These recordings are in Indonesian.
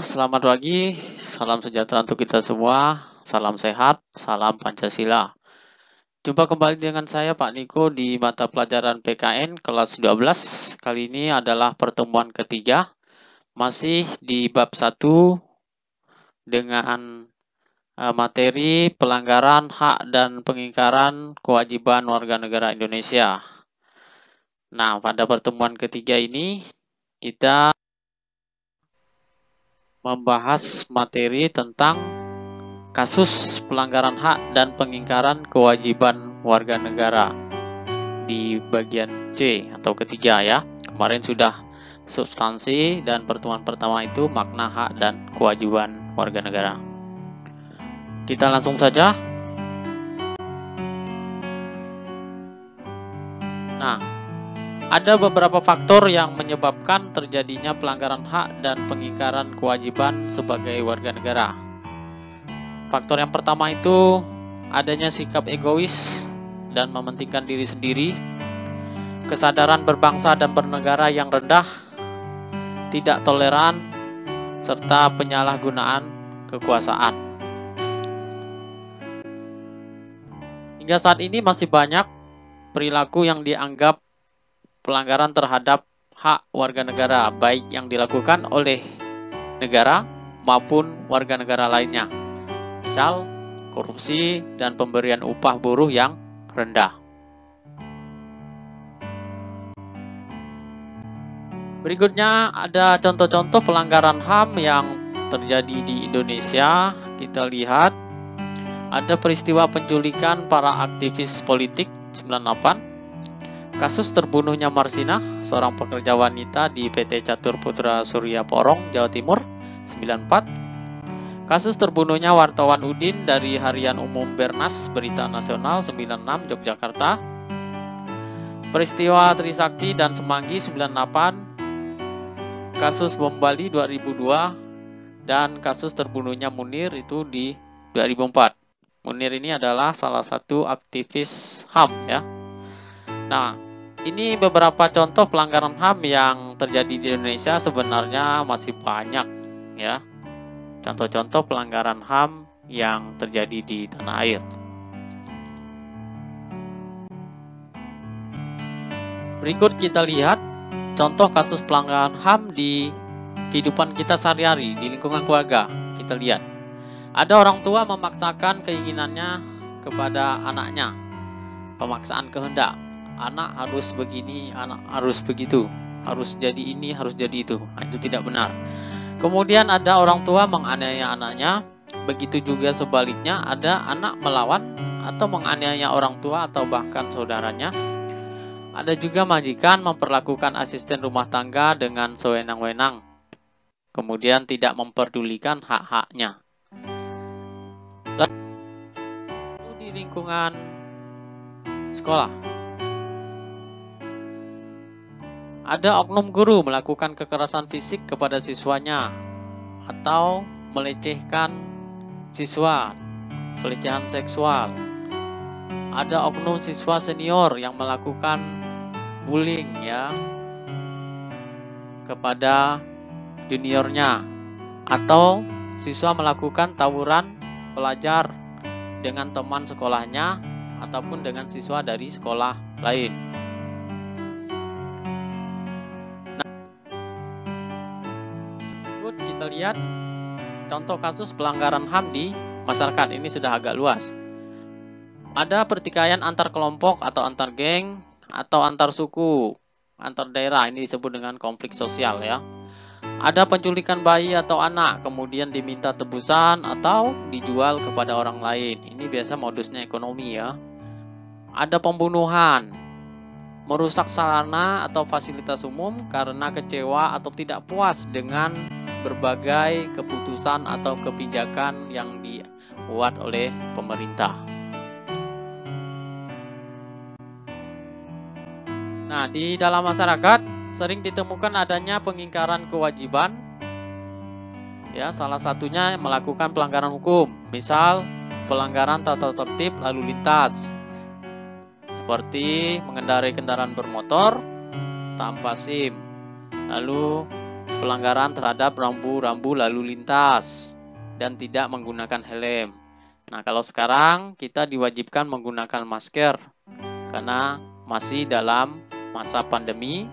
selamat pagi. Salam sejahtera untuk kita semua. Salam sehat, salam Pancasila. Jumpa kembali dengan saya Pak Niko di mata pelajaran PKN kelas 12. Kali ini adalah pertemuan ketiga. Masih di bab 1 dengan materi pelanggaran hak dan pengingkaran kewajiban warga negara Indonesia. Nah, pada pertemuan ketiga ini kita membahas materi tentang kasus pelanggaran hak dan pengingkaran kewajiban warga negara di bagian C atau ketiga ya. Kemarin sudah substansi dan pertemuan pertama itu makna hak dan kewajiban warga negara. Kita langsung saja. Nah, ada beberapa faktor yang menyebabkan terjadinya pelanggaran hak dan pengingkaran kewajiban sebagai warga negara. Faktor yang pertama itu adanya sikap egois dan mementingkan diri sendiri, kesadaran berbangsa dan bernegara yang rendah, tidak toleran, serta penyalahgunaan kekuasaan. Hingga saat ini masih banyak perilaku yang dianggap pelanggaran terhadap hak warga negara, baik yang dilakukan oleh negara maupun warga negara lainnya. Misal, korupsi dan pemberian upah buruh yang rendah. Berikutnya ada contoh-contoh pelanggaran HAM yang terjadi di Indonesia. Kita lihat ada peristiwa penculikan para aktivis politik 98, kasus terbunuhnya Marsinah, seorang pekerja wanita di PT Catur Putra Surya Porong, Jawa Timur 94, kasus terbunuhnya wartawan Udin dari Harian Umum Bernas Berita Nasional 96 Yogyakarta, peristiwa Trisakti dan Semanggi 98, kasus bom Bali 2002, dan kasus terbunuhnya Munir itu di 2004. Munir ini adalah salah satu aktivis HAM ya. Nah, ini beberapa contoh pelanggaran HAM yang terjadi di Indonesia, sebenarnya masih banyak ya. Contoh-contoh pelanggaran HAM yang terjadi di tanah air. Berikut kita lihat contoh kasus pelanggaran HAM di kehidupan kita sehari-hari, di lingkungan keluarga. Kita lihat. Ada orang tua memaksakan keinginannya kepada anaknya. Pemaksaan kehendak. Anak harus begini, anak harus begitu. Harus jadi ini, harus jadi itu. Itu tidak benar. Kemudian ada orang tua menganiaya anaknya. Begitu juga sebaliknya, ada anak melawan atau menganiaya orang tua atau bahkan saudaranya. Ada juga majikan memperlakukan asisten rumah tangga dengan sewenang-wenang. Kemudian tidak memperdulikan hak-haknya. Lalu di lingkungan sekolah, ada oknum guru melakukan kekerasan fisik kepada siswanya atau melecehkan siswa, pelecehan seksual. Ada oknum siswa senior yang melakukan bullying ya kepada juniornya, atau siswa melakukan tawuran pelajar dengan teman sekolahnya ataupun dengan siswa dari sekolah lain. Nah, kita lihat contoh kasus pelanggaran HAM di masyarakat. Ini sudah agak luas. Ada pertikaian antar kelompok atau antar geng atau antar suku, antar daerah. Ini disebut dengan konflik sosial ya. Ada penculikan bayi atau anak, kemudian diminta tebusan atau dijual kepada orang lain. Ini biasa modusnya ekonomi ya. Ada pembunuhan, merusak sarana atau fasilitas umum karena kecewa atau tidak puas dengan berbagai keputusan atau kebijakan yang dibuat oleh pemerintah. Nah, di dalam masyarakat sering ditemukan adanya pengingkaran kewajiban. Ya, salah satunya melakukan pelanggaran hukum. Misal, pelanggaran tata tertib lalu lintas. Seperti mengendarai kendaraan bermotor tanpa SIM. Lalu pelanggaran terhadap rambu-rambu lalu lintas dan tidak menggunakan helm. Nah, kalau sekarang kita diwajibkan menggunakan masker karena masih dalam masa pandemi.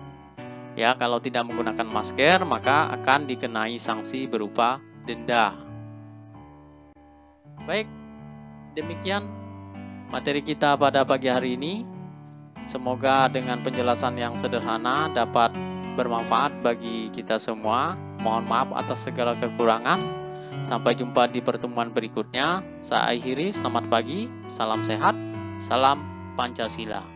Ya, kalau tidak menggunakan masker maka akan dikenai sanksi berupa denda. Baik, demikian materi kita pada pagi hari ini. Semoga dengan penjelasan yang sederhana dapat bermanfaat bagi kita semua. Mohon maaf atas segala kekurangan. Sampai jumpa di pertemuan berikutnya. Saya akhiri, selamat pagi, salam sehat, salam Pancasila.